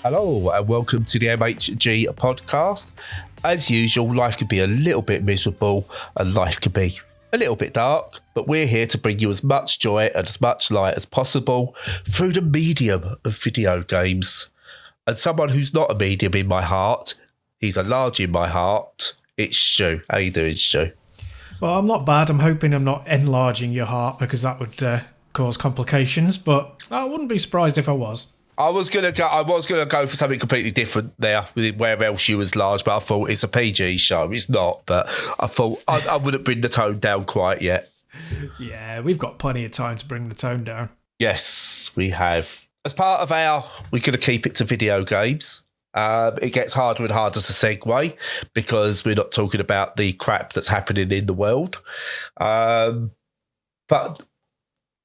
Hello and welcome to the MHG podcast. As usual, life can be a little bit miserable and life can be a little bit dark, but we're here to bring you as much joy and as much light as possible through the medium of video games. And someone who's not a medium in my heart, he's a large in my heart, it's Stu. How you doing, Stu? Well, I'm not bad. I'm hoping I'm not enlarging your heart because that would cause complications, but I wouldn't be surprised if I was. I was gonna go for something completely different there, where else you was large, but I thought it's a PG show. It's not, but I thought I wouldn't bring the tone down quite yet. Yeah, we've got plenty of time to bring the tone down. Yes, we have. As part of we're going to keep it to video games. It gets harder and harder to segue because we're not talking about the crap that's happening in the world. But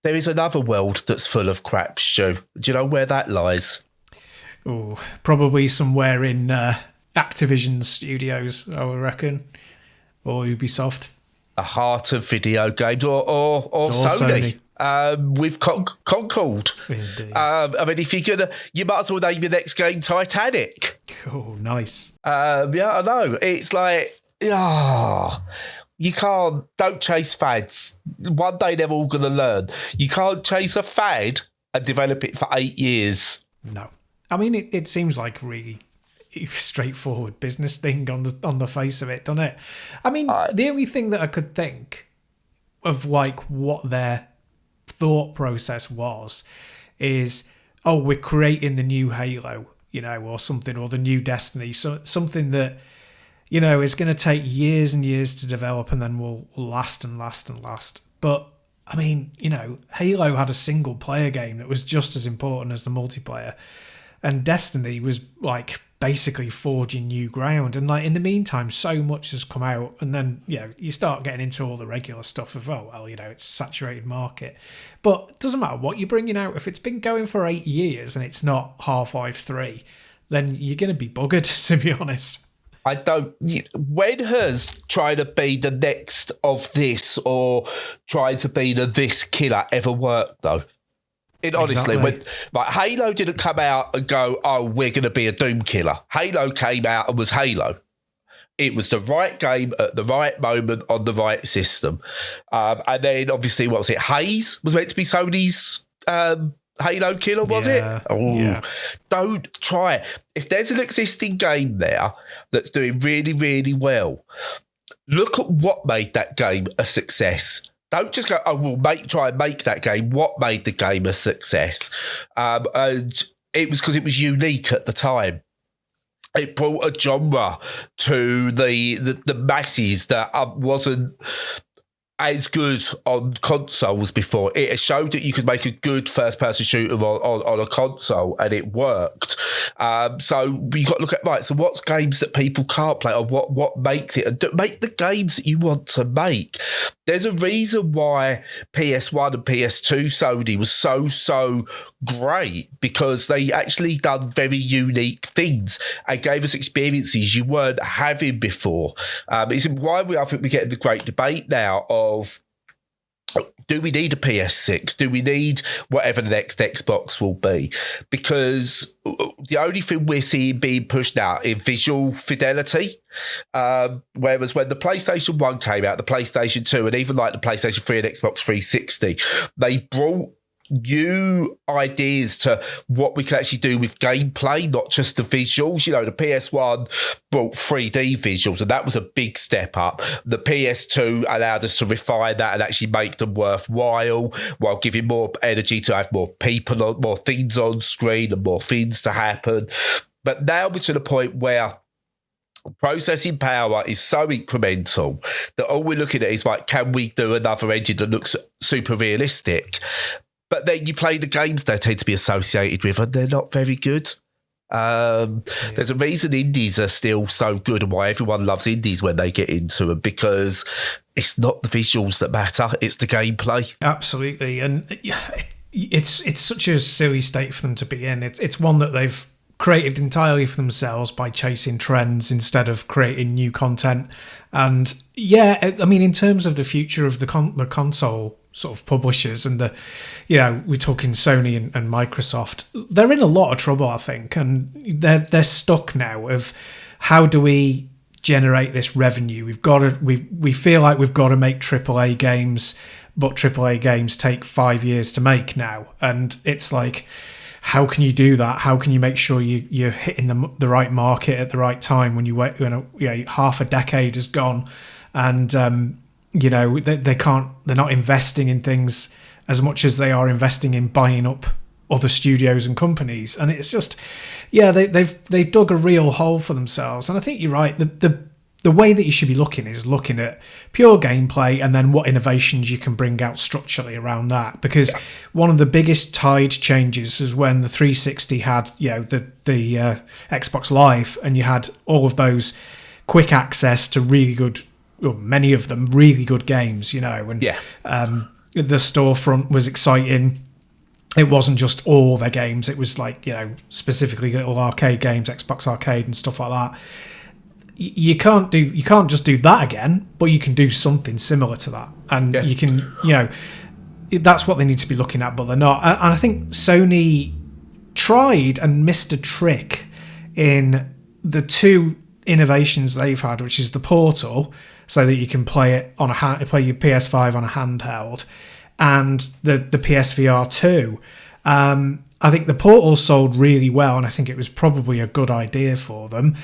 there is another world that's full of crap, Stu. Do you know where that lies? Oh, probably somewhere in Activision Studios, I would reckon, or Ubisoft. The heart of video games, or Sony. With Concord. Indeed. I mean, if you're gonna, you might as well name your next game Titanic. Oh, nice. Yeah, I know. It's like, you don't chase fads. One day they're all going to learn. You can't chase a fad and develop it for 8 years. No. I mean, it seems like really straightforward business thing on the face of it, doesn't it? I mean, the only thing that I could think of, like, what their thought process was is, we're creating the new Halo, or something, or the new Destiny, so something that is going to take years and years to develop and then will last and last and last. But, I mean, Halo had a single player game that was just as important as the multiplayer. And Destiny was, like, basically forging new ground. And, like, in the meantime, so much has come out. And then, you start getting into all the regular stuff of, it's a saturated market. But it doesn't matter what you're bringing out. If it's been going for 8 years and it's not Half-Life 3, then you're going to be buggered, to be honest. When has trying to be the next of this or trying to be the this killer ever worked, though? Honestly, when Halo didn't come out and go, we're going to be a Doom killer. Halo came out and was Halo. It was the right game at the right moment on the right system. And then, obviously, what was it? Haze was meant to be Sony's Halo killer, was it? Oh, yeah. Don't try it. If there's an existing game there that's doing really, really well, look at what made that game a success. Don't just go, we'll try and make that game. What made the game a success? And it was because it was unique at the time. It brought a genre to the masses that wasn't as good on consoles before. It showed that you could make a good first-person shooter on a console, and it worked. So you got to look at, so what's games that people can't play, or what makes it? And make the games that you want to make. There's a reason why PS1 and PS2 Sony was so great, because they actually done very unique things and gave us experiences you weren't having before. It's why I think we're getting the great debate now of, do we need a PS6? Do we need whatever the next Xbox will be? Because the only thing we're seeing being pushed now is visual fidelity. Whereas when the PlayStation 1 came out, the PlayStation 2, and even like the PlayStation 3 and Xbox 360, they brought new ideas to what we can actually do with gameplay, not just the visuals. The PS1 brought 3D visuals, and that was a big step up. The PS2 allowed us to refine that and actually make them worthwhile, while giving more energy to have more people, more things on screen and more things to happen. But now we're to the point where processing power is so incremental that all we're looking at is, like, can we do another engine that looks super realistic? But then you play the games they tend to be associated with, and they're not very good. There's a reason indies are still so good, and why everyone loves indies when they get into them, because it's not the visuals that matter, it's the gameplay. Absolutely. And it's such a silly state for them to be in. It's one that they've created entirely for themselves by chasing trends instead of creating new content. And in terms of the future of the console, sort of publishers and we're talking Sony and Microsoft, they're in a lot of trouble, I think, and they're stuck now of how do we generate this revenue? We feel like we've got to make AAA games, but AAA games take 5 years to make now, and it's like, how can you do that? How can you make sure you're hitting the right market at the right time when you wait? Half a decade has gone, and they can't. They're not investing in things as much as they are investing in buying up other studios and companies, and it's just, they've dug a real hole for themselves. And I think you're right. The way that you should be looking is looking at pure gameplay and then what innovations you can bring out structurally around that. Because one of the biggest tide changes was when the 360 had, the Xbox Live, and you had all of those quick access to really good, well, many of them really good games, and the storefront was exciting. It wasn't just all their games. It was like, specifically little arcade games, Xbox Arcade and stuff like that. You can't just do that again, but you can do something similar to that, and you can, that's what they need to be looking at, but they're not. And I think Sony tried and missed a trick in the two innovations they've had, which is the Portal, so that you can play it on play your PS5 on a handheld, and the PSVR 2. I think the Portal sold really well, and I think it was probably a good idea for them.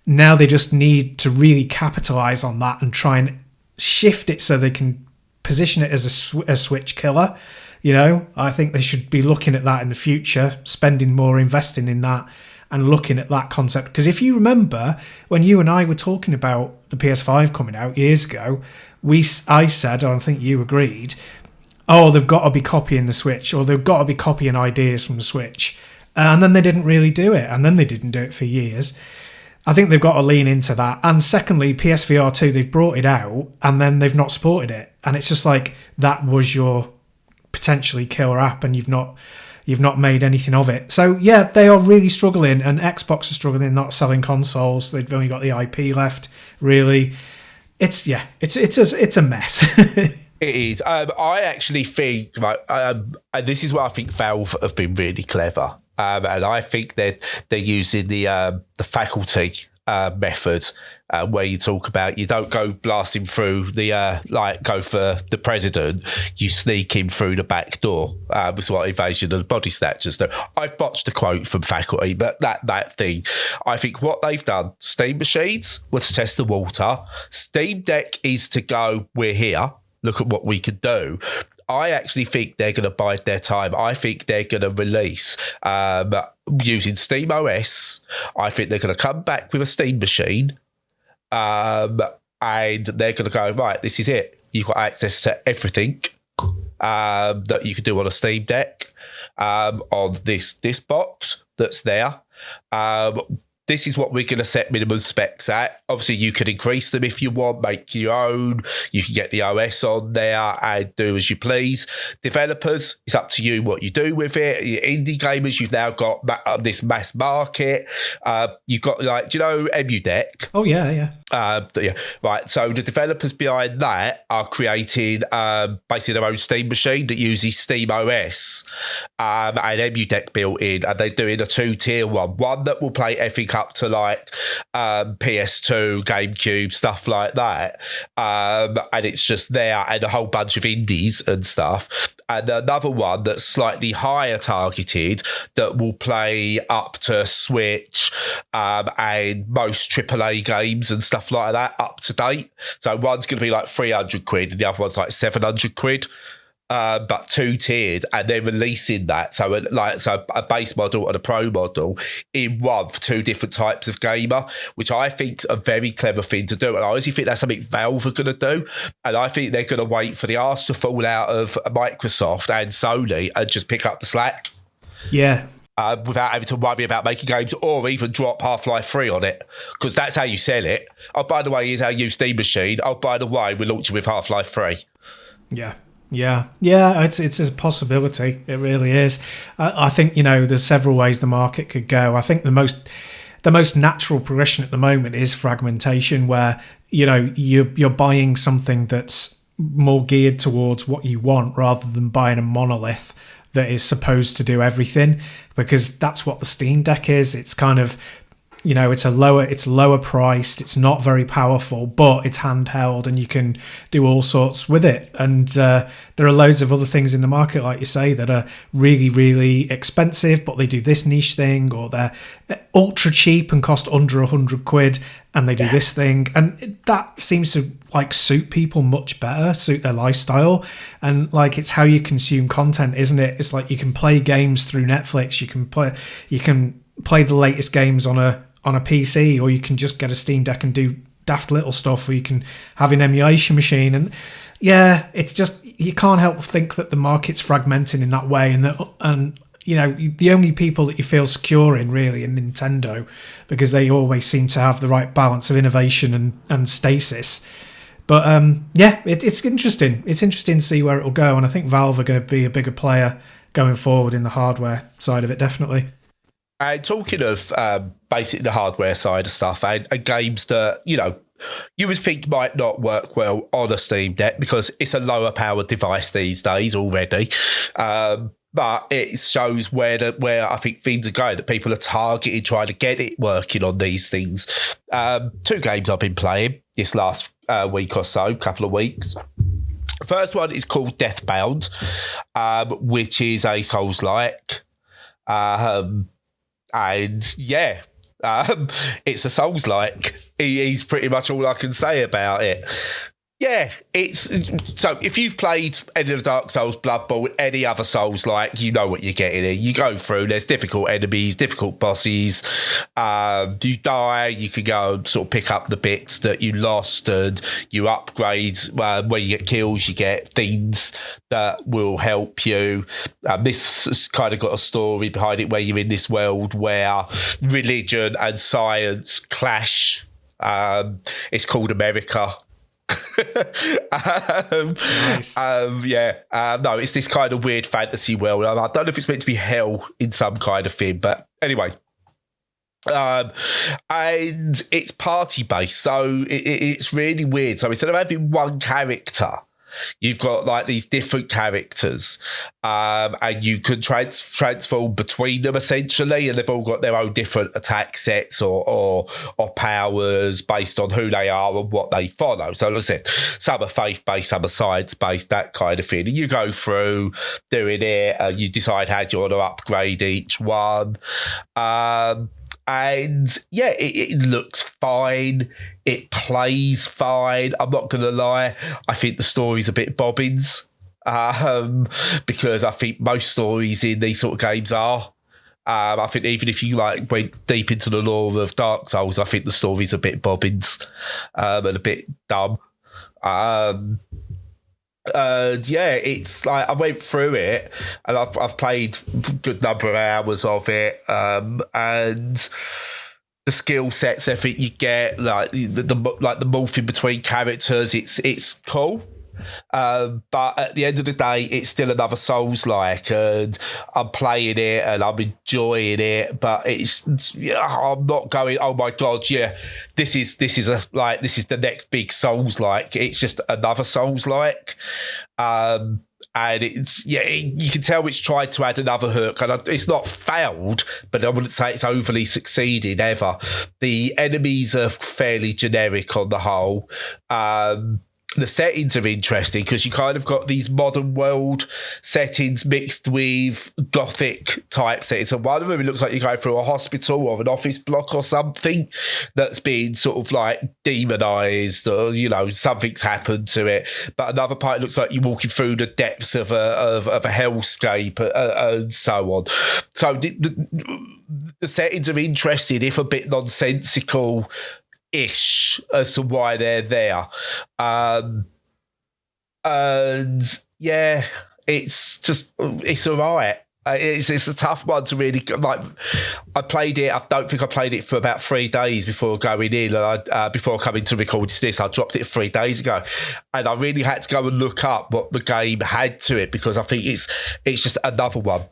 Now they just need to really capitalize on that and try and shift it so they can position it as a Switch killer. I think they should be looking at that in the future, spending more, investing in that, and looking at that concept. Because if you remember, when you and I were talking about the PS5 coming out years ago, I said, and I think you agreed, they've got to be copying the Switch, or they've got to be copying ideas from the Switch. And then they didn't really do it, and then they didn't do it for years. I think they've got to lean into that. And secondly, PSVR 2, they've brought it out and then they've not supported it. And it's just like, that was your potentially killer app and you've not made anything of it. So they are really struggling, and Xbox are struggling not selling consoles. They've only got the IP left, really. It's a mess. It is. I actually think, and this is where I think Valve have been really clever. And I think they're using the faculty method, where you talk about, you don't go blasting through the go for the president, you sneak him through the back door. Was what Invasion of the Body Snatchers do. I've botched the quote from faculty, but that thing, I think what they've done, Steam machines were to test the water. Steam Deck is to go, we're here, look at what we can do. I actually think they're going to bide their time. I think they're going to release using Steam OS. I think they're going to come back with a Steam machine, and they're going to go, right, this is it. You've got access to everything that you can do on a Steam Deck, on this box that's there. This is what we're going to set minimum specs at. Obviously, you can increase them if you want, make your own. You can get the OS on there and do as you please. Developers, it's up to you what you do with it. Indie gamers, you've now got this mass market. You've got, do you know EmuDeck? Oh, yeah. Right. So the developers behind that are creating basically their own Steam machine that uses Steam OS and EmuDeck built in, and they're doing a 2-tier one that will play everything up to PS2, GameCube, stuff like that. And it's just there, and a whole bunch of indies and stuff. And another one that's slightly higher targeted that will play up to Switch and most AAA games and stuff like that up to date. So one's going to be like 300 quid and the other one's like 700 quid. But 2-tiered, and they're releasing that. So a base model and a pro model in one for 2 different types of gamer, which I think is a very clever thing to do. And I honestly think that's something Valve are going to do. And I think they're going to wait for the arse to fall out of Microsoft and Sony and just pick up the slack. Yeah. Without having to worry about making games or even drop Half-Life 3 on it, because that's how you sell it. Oh, by the way, here's our new Steam machine. Oh, by the way, we're launching with Half-Life 3. Yeah, it's a possibility. It really is. I think, there's several ways the market could go. I think the most natural progression at the moment is fragmentation, where you're buying something that's more geared towards what you want rather than buying a monolith that is supposed to do everything, because that's what the Steam Deck is. It's kind of, it's lower priced, it's not very powerful, but it's handheld and you can do all sorts with it. And there are loads of other things in the market, like you say, that are really, really expensive, but they do this niche thing, or they're ultra cheap and cost under £100 and they do this thing. And that seems to suit people much better, suit their lifestyle. And it's how you consume content, isn't it? It's like you can play games through Netflix, you can play the latest games on a PC, or you can just get a Steam Deck and do daft little stuff, or you can have an emulation machine. And it's just, you can't help but think that the market's fragmenting in that way, and the only people that you feel secure in really are Nintendo, because they always seem to have the right balance of innovation and stasis. But it's interesting. It's interesting to see where it'll go, and I think Valve are going to be a bigger player going forward in the hardware side of it, definitely. And talking of basically the hardware side of stuff, and games that, you would think might not work well on a Steam Deck because it's a lower powered device these days already. But it shows where I think things are going, that people are targeting trying to get it working on these things. 2 games I've been playing this last week or so, couple of weeks. The first one is called Deathbound, which is a Soulslike. It's a Soulslike. He's pretty much all I can say about it. Yeah, so if you've played any of the Dark Souls, Bloodborne, any other Souls-like, you know what you're getting in. You go through, there's difficult enemies, difficult bosses. You die, you can go and sort of pick up the bits that you lost, and you upgrade. When you get kills, you get things that will help you. This has kind of got a story behind it, where you're in this world where religion and science clash. It's called America. Nice. No, it's this kind of weird fantasy world. I don't know if it's meant to be hell in some kind of thing, but anyway. And it's party based, so it's really weird. So instead of having one character, you've got these different characters, and you can transform between them essentially, and they've all got their own different attack sets or powers based on who they are and what they follow. So like I said, some are faith-based, some are science-based, that kind of thing. And you go through doing it, you decide how you want to upgrade each one. And it looks fine. It plays fine. I'm not going to lie. I think the story's a bit bobbins, because I think most stories in these sort of games are. I think even if you went deep into the lore of Dark Souls, I think the story's a bit bobbins, and a bit dumb. It's I went through it, and I've played a good number of hours of it, and the skill sets, I think you get the morphing between characters, it's cool. But at the end of the day, it's still another Souls-like, and I'm playing it and I'm enjoying it. But I'm not going, oh my god, yeah, this is the next big Souls-like. It's just another Souls-like. And you can tell it's tried to add another hook, and it's not failed, but I wouldn't say it's overly succeeded ever. The enemies are fairly generic on the whole. The settings are interesting because you kind of got these modern world settings mixed with gothic type settings. And one of them, it looks like you're going through a hospital or an office block or something that's been sort of demonized, or, something's happened to it. But another part, it looks like you're walking through the depths of a hellscape, and so on. So the settings are interesting, if a bit nonsensical ish, as to why they're there. It's all right. It's a tough one to really I played it. I don't think I played it for about 3 days before going in, and before coming to record this, I dropped it 3 days ago, and I really had to go and look up what the game had to it, because I think it's just another one.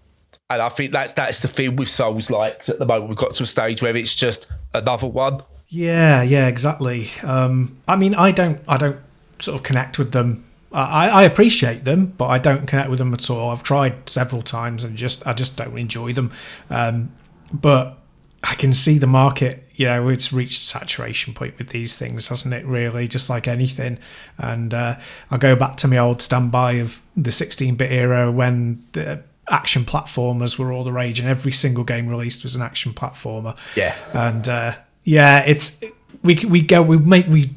And I think that's the thing with Souls-likes at the moment. We've got to a stage where it's just another one. Yeah, exactly. I don't sort of connect with them I appreciate them, but I don't connect with them at all. I've tried several times and I just don't enjoy them. But I can see the market, it's reached saturation point with these things, hasn't it, really, just like anything. And I'll go back to my old standby of the 16-bit era when the action platformers were all the rage and every single game released was an action platformer. Yeah. And it's... We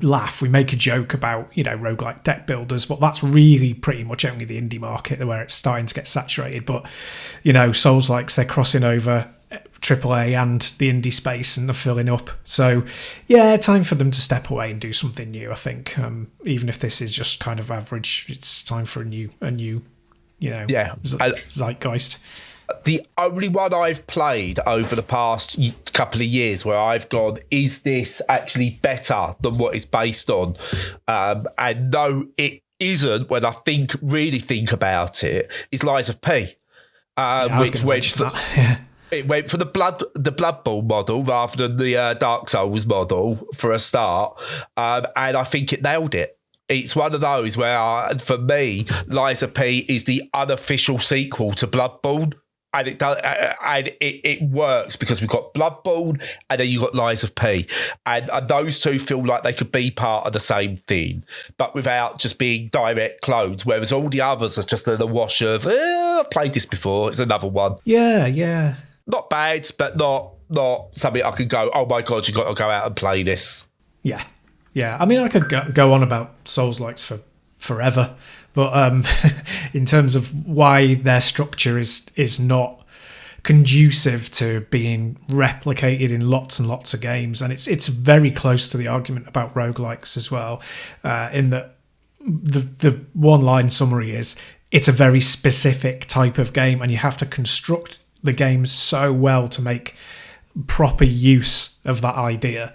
laugh, we make a joke about, roguelike deck builders, but that's really pretty much only the indie market where it's starting to get saturated. But, Soulslikes, they're crossing over AAA and the indie space and they're filling up. So, yeah, time for them to step away and do something new, I think. Even if this is just kind of average, it's time for a new zeitgeist. The only one I've played over the past couple of years where I've gone, is this actually better than what it's based on? And no, it isn't. When I really think about it, is Lies of P, which went for the Bloodborne model rather than the Dark Souls model for a start, and I think it nailed it. It's one of those where, for me, Lies of P is the unofficial sequel to Bloodborne. And it does, and it works because we've got Bloodborne and then you've got Lies of P. And those two feel like they could be part of the same thing, but without just being direct clones, whereas all the others are just in the wash of, I've played this before, it's another one. Yeah. Not bad, but not something I could go, oh my God, you've got to go out and play this. Yeah. I mean, I could go on about Soulslikes for forever. But in terms of why their structure is not conducive to being replicated in lots and lots of games, and it's very close to the argument about roguelikes as well, in that the one-line summary is it's a very specific type of game, and you have to construct the game so well to make proper use of that idea.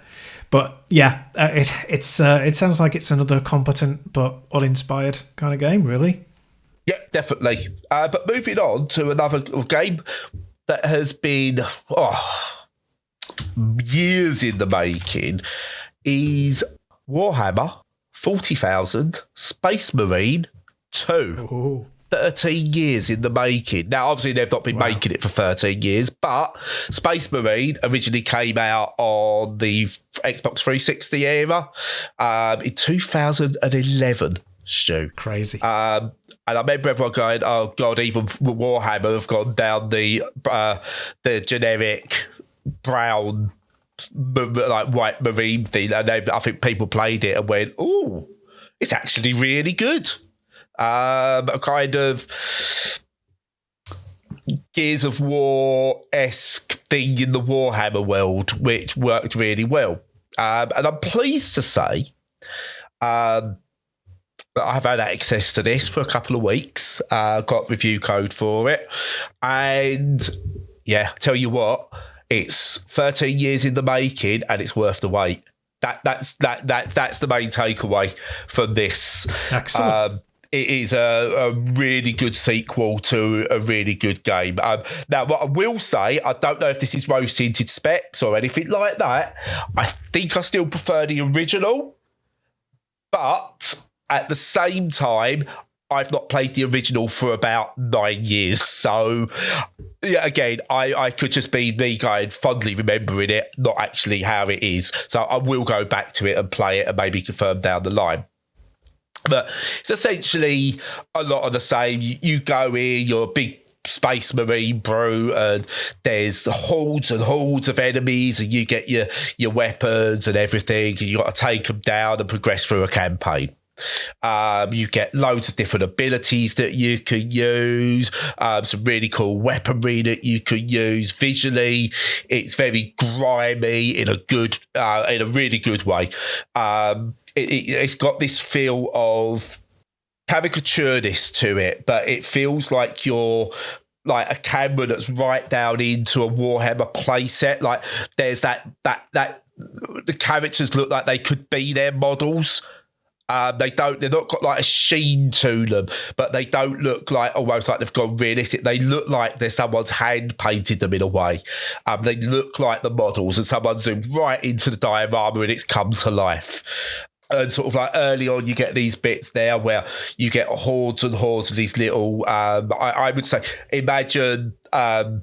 But yeah, it sounds like it's another competent but uninspired kind of game, really. Yeah, definitely. But moving on to another game that has been years in the making is Warhammer 40,000 Space Marine 2. Ooh. 13 years in the making. Now, obviously, they've not been making it for 13 years, but Space Marine originally came out on the Xbox 360 era in 2011, Stu. Crazy. And I remember everyone going, oh, God, even Warhammer have gone down the generic brown, like white marine thing. And then I think people played it and went, oh, it's actually really good. A kind of Gears of War-esque thing in the Warhammer world, which worked really well. And I'm pleased to say that I've had access to this for a couple of weeks. Got review code for it. And yeah, tell you what, it's 13 years in the making and it's worth the wait. That's the main takeaway from this. Excellent. It is a really good sequel to a really good game. Now, what I will say, I don't know if this is rose-tinted specs or anything like that. I think I still prefer the original. But at the same time, I've not played the original for about 9 years. So, yeah, again, I could just be me going fondly remembering it, not actually how it is. So I will go back to it and play it and maybe confirm down the line. But it's essentially a lot of the same. You go in, you're a big Space Marine brew, and there's hordes and hordes of enemies, and you get your weapons and everything, and you got to take them down and progress through a campaign. You get loads of different abilities that you can use, some really cool weaponry that you can use. Visually, it's very grimy in a really good way. It's got this feel of caricatureness to it, but it feels like you're like a camera that's right down into a Warhammer playset. Like there's that the characters look like they could be their models. They're not got like a sheen to them, but they don't look like almost like they've gone realistic. They look like there's someone's hand painted them in a way. They look like the models and someone zoomed right into the diorama and it's come to life. And sort of like early on, you get these bits there where you get hordes and hordes of these little, I would say, imagine a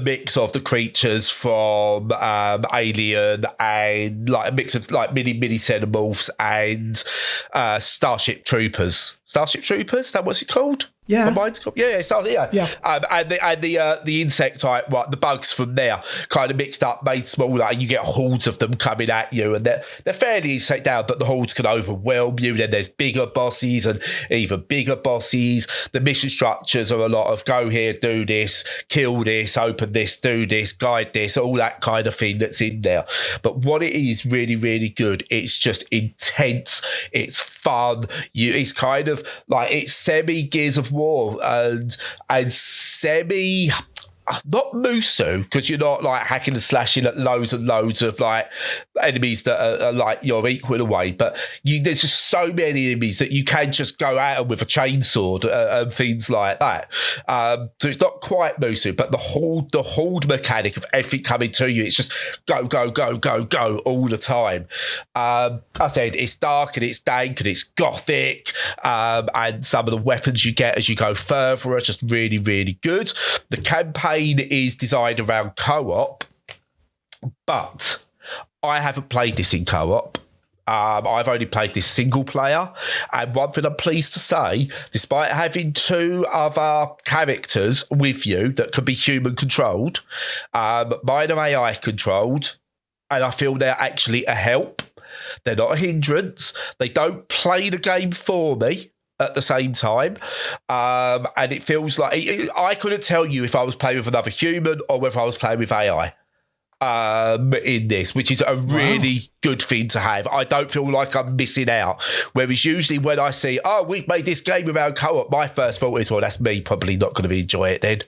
mix of the creatures from Alien and like a mix of like mini xenomorphs and Starship Troopers. Starship Troopers, is that what's it called? Yeah. My mind's called. Yeah. And the insect type, like the bugs from there, kind of mixed up, made smaller, and you get hordes of them coming at you, and they're fairly easy to take down, but the hordes can overwhelm you. Then there's bigger bosses and even bigger bosses. The mission structures are a lot of go here, do this, kill this, open this, do this, guide this, all that kind of thing that's in there. But what it is really, really good, it's just intense, it's fun. It's kind of like it's semi Gears of War and semi, not Musu, because you're not like hacking and slashing at loads and loads of like enemies that are like your equal away, but there's just so many enemies that you can just go at them with a chainsaw and things like that. So it's not quite Musu, but the horde mechanic of everything coming to you, it's just go, go, go, go, go all the time. I said it's dark and it's dank and it's gothic, and some of the weapons you get as you go further are just really, really good. The campaign is designed around co-op, but I haven't played this in co-op. I've only played this single player, and one thing I'm pleased to say, despite having two other characters with you that can be human controlled, mine are AI controlled, and I feel they're actually a help. They're not a hindrance. They don't play the game for me at the same time, and it feels like I couldn't tell you if I was playing with another human or whether I was playing with AI in this, which is a really good thing to have. I don't feel like I'm missing out, whereas usually when I see, oh, we've made this game without co-op, my first thought is, well, that's me probably not going to enjoy it then.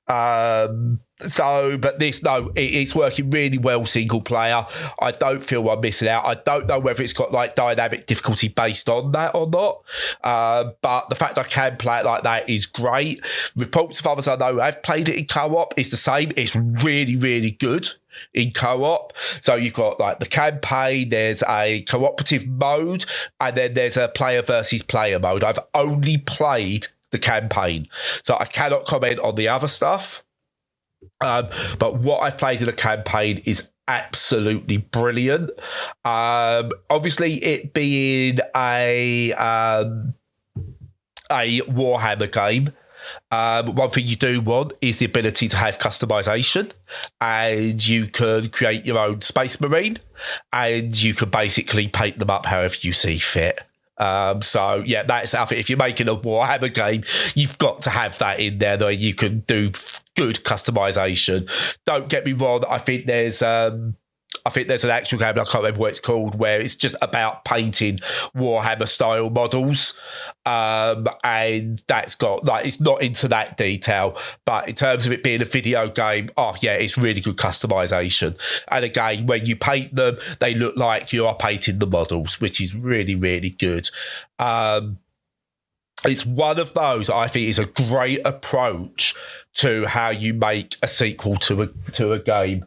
But this, no, it's working really well single player. I don't feel I'm missing out. I don't know whether it's got like dynamic difficulty based on that or not. But the fact I can play it like that is great. Reports of others I know have played it in co-op is the same. It's really, really good in co-op. So you've got like the campaign, there's a cooperative mode, and then there's a player versus player mode. I've only played the campaign, so I cannot comment on the other stuff. But what I've played in the campaign is absolutely brilliant. Obviously, it being a Warhammer game, one thing you do want is the ability to have customization, and you can create your own Space Marine, and you can basically paint them up however you see fit. So yeah, that's I think if you're making a Warhammer game, you've got to have that in there that you can do good customization. Don't get me wrong, I think there's an actual game, I can't remember what it's called, where it's just about painting Warhammer style models, and that's got like, it's not into that detail, but in terms of it being a video game, oh yeah, it's really good customization. And again, when you paint them, they look like you are painting the models, which is really, really good. It's one of those I think is a great approach to how you make a sequel to a game.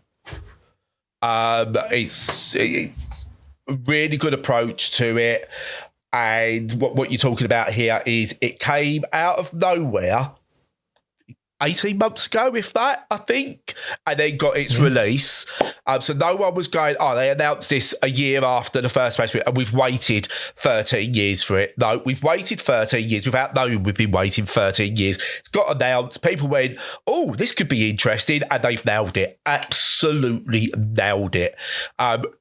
It's a really good approach to it, and what you're talking about here is it came out of nowhere 18 months ago, if that, I think, and then got its release. So no one was going, oh, they announced this a year after the first place, and we've waited 13 years for it. No, we've waited 13 years without knowing we've been waiting 13 years. It's got announced. People went, oh, this could be interesting, and they've nailed it. Absolutely nailed it.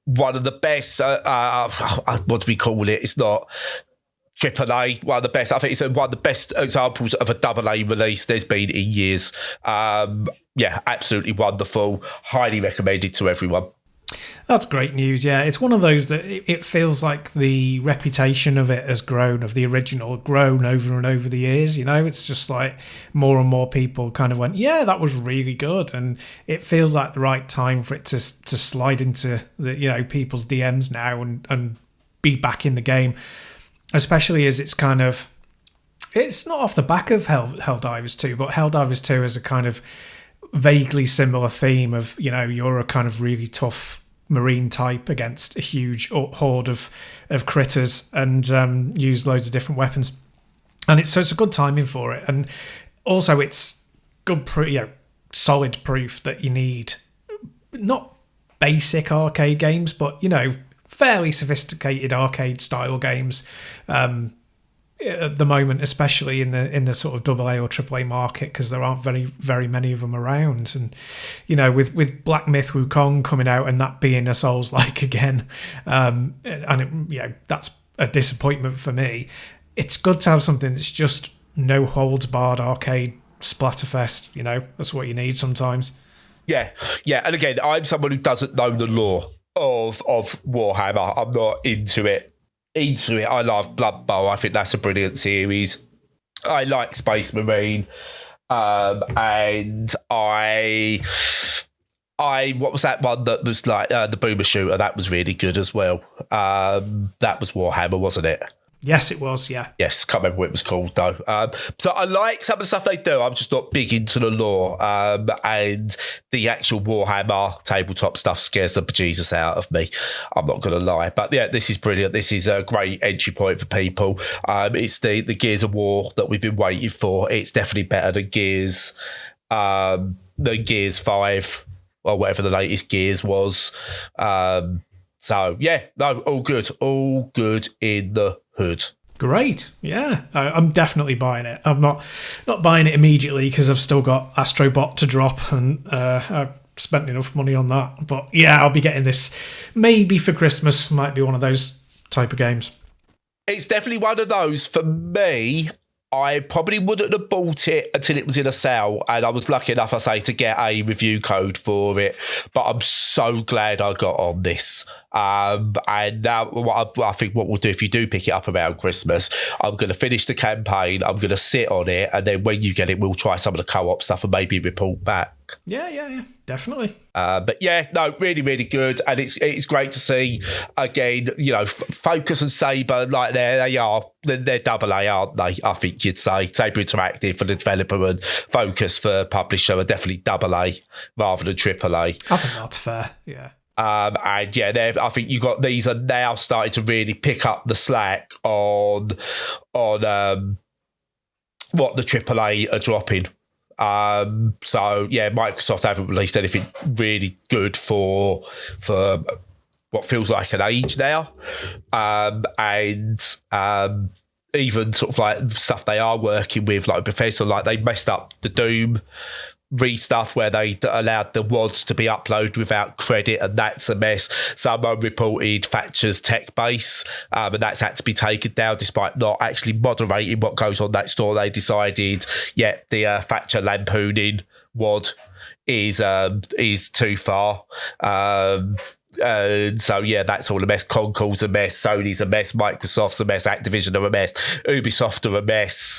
One of the best, what do we call it? It's not AAA, one of the best. I think it's one of the best examples of a AA release there's been in years. Yeah, absolutely wonderful. Highly recommended to everyone. That's great news. Yeah, it's one of those that it feels like the reputation of it has grown, of the original, grown over and over the years. You know, it's just like more and more people kind of went, yeah, that was really good, and it feels like the right time for it to slide into the people's DMs now and be back in the game. Especially as it's kind of, it's not off the back of Helldivers 2, but Helldivers 2 is a kind of vaguely similar theme of, you're a kind of really tough marine type against a huge horde of critters, and use loads of different weapons. And it's a good timing for it, and also it's good, solid proof that you need not basic arcade games, but fairly sophisticated arcade style games at the moment, especially in the sort of AA or AAA market, because there aren't very, very many of them around. And with Black Myth Wukong coming out and that being a Souls-like again, and that's a disappointment for me. It's good to have something that's just no holds barred arcade splatterfest. That's what you need sometimes. Yeah, and again, I'm someone who doesn't know the lore of Warhammer. I'm not into it. I love Blood Bowl. I think that's a brilliant series. I like Space Marine, and I what was that one that was like the Boomer Shooter? That was really good as well. That was Warhammer, wasn't it? Yes, it was, yeah. Yes, can't remember what it was called, though. So I like some of the stuff they do. I'm just not big into the lore. And the actual Warhammer tabletop stuff scares the bejesus out of me. I'm not going to lie. But yeah, this is brilliant. This is a great entry point for people. It's the Gears of War that we've been waiting for. It's definitely better than Gears 5, or whatever the latest Gears was. So, yeah, no, all good. All good in the hood. Great. Yeah, I'm definitely buying it. I'm not buying it immediately because I've still got Astrobot to drop, and I've spent enough money on that. But yeah, I'll be getting this maybe for Christmas. Might be one of those type of games. It's definitely one of those. For me, I probably wouldn't have bought it until it was in a sale, and I was lucky enough, I say, to get a review code for it. But I'm so glad I got on this. And now I think what we'll do, if you do pick it up around Christmas, I'm going to finish the campaign, I'm going to sit on it, and then when you get it, we'll try some of the co-op stuff and maybe report back. Yeah, definitely. But yeah, no, really, really good, and it's great to see again. Focus and Sabre, like they're AA, aren't they? I think you'd say Sabre Interactive for the developer and Focus for publisher are definitely AA rather than AAA. I think that's fair. Yeah. And yeah, I think these are now starting to really pick up the slack on what the AAA are dropping. So yeah, Microsoft haven't released anything really good for what feels like an age now, and even sort of like stuff they are working with, like Bethesda, like they messed up the Doom stuff where they allowed the WADs to be uploaded without credit, and that's a mess. Someone reported Thatcher's tech base, and that's had to be taken down despite not actually moderating what goes on that store. They decided, the Thatcher lampooning WAD is too far. So yeah, that's all a mess. Concord's a mess, Sony's a mess, Microsoft's a mess, Activision are a mess, Ubisoft are a mess.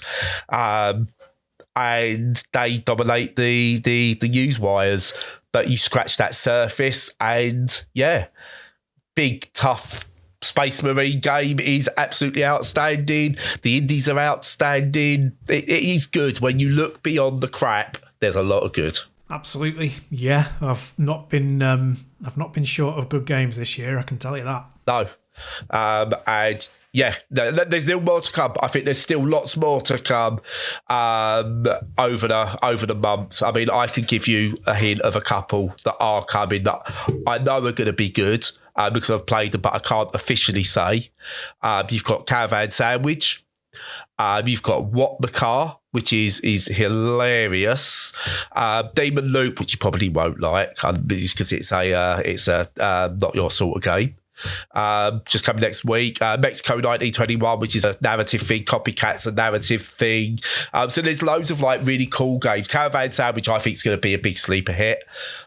And they dominate the news wires, but you scratch that surface, and yeah, big tough Space Marine game is absolutely outstanding. The indies are outstanding. It is good. When you look beyond the crap, there's a lot of good. Absolutely, yeah. I've not been short of good games this year, I can tell you that. No, and yeah, there's still more to come. I think there's still lots more to come over the months. I mean, I can give you a hint of a couple that are coming that I know are going to be good because I've played them, but I can't officially say. You've got Caravan Sandwich. You've got What the Car, which is hilarious. Demon Loop, which you probably won't like, because it's a not your sort of game. Just coming next week. Mexico 1921, which is a narrative thing. Copycat's a narrative thing. So there's loads of like really cool games. Caravan Sandwich, I think, is going to be a big sleeper hit.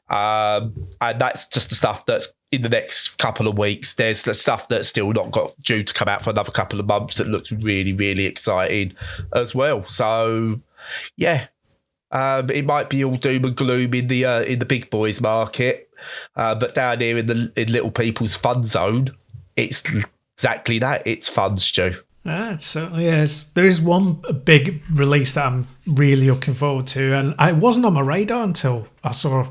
And that's just the stuff that's in the next couple of weeks. There's the stuff that's still not got due to come out for another couple of months that looks really, really exciting as well. So yeah, it might be all doom and gloom in the big boys market. But down here in little people's fun zone, it's exactly that. It's fun, Stu. It certainly is. There is one big release that I'm really looking forward to, and it wasn't on my radar until I saw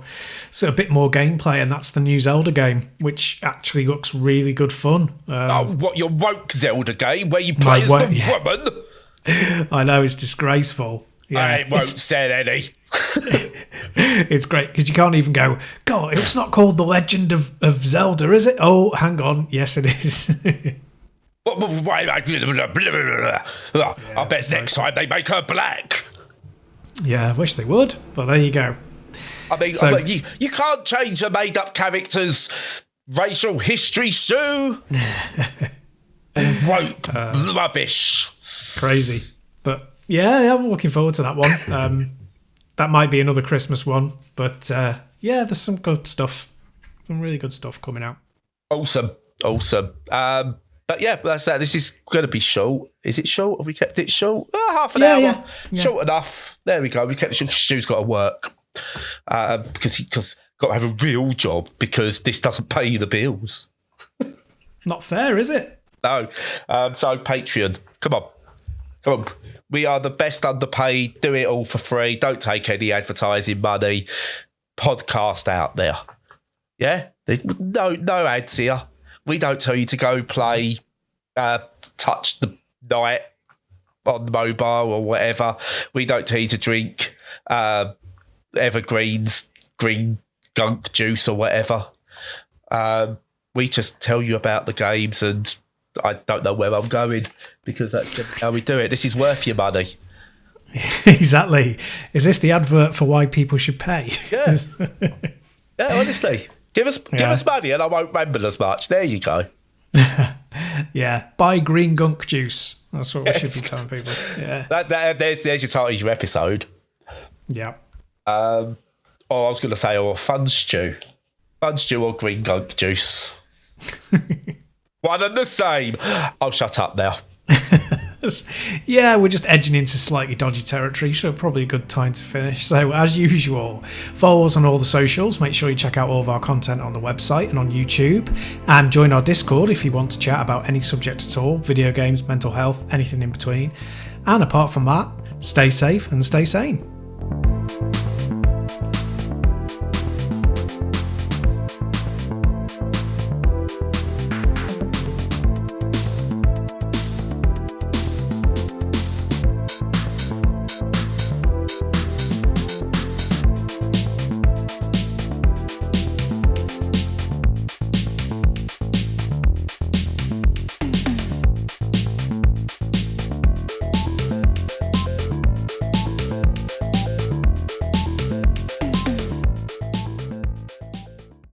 a bit more gameplay, and that's the new Zelda game, which actually looks really good fun. What, your woke Zelda game where you play as the woman? I know, it's disgraceful. Yeah, I won't say any. It's great because you can't even go, God, it's not called The Legend of Zelda, is it? Oh, hang on. Yes, it is. I bet next time they make her black. Yeah, I wish they would, but there you go. I mean, you can't change a made-up character's racial history, Stu. Woke rubbish. Crazy. But yeah, I'm looking forward to that one. That might be another Christmas one, but yeah, there's some good stuff. Some really good stuff coming out. Awesome. But yeah, that's that. This is going to be short. Is it short? Have we kept it short? Half an hour. Yeah. Short enough. There we go. We kept it short. Stu's got to work because got to have a real job because this doesn't pay the bills. Not fair, is it? No. So Patreon, come on. We are the best underpaid. Do it all for free. Don't take any advertising money. Podcast out there. Yeah? There's no ads here. We don't tell you to go play Touch the Night on mobile or whatever. We don't tell you to drink Evergreen's green Gunk juice or whatever. We just tell you about the games, and I don't know where I'm going because that's how we do it. This is worth your money. Exactly. Is this the advert for why people should pay? Yeah. Yeah, honestly. Give us money and I won't ramble as much. There you go. Yeah, buy green Gunk juice. That's what we should be telling people. Yeah. There's your title of your episode. Yeah. Or I was going to say, or fun stew. Fun stew or green Gunk juice. One and the same. I'll shut up now. Yeah, we're just edging into slightly dodgy territory, so probably a good time to finish. So, as usual, follow us on all the socials. Make sure you check out all of our content on the website and on YouTube. And join our Discord if you want to chat about any subject at all, video games, mental health, anything in between. And apart from that, stay safe and stay sane.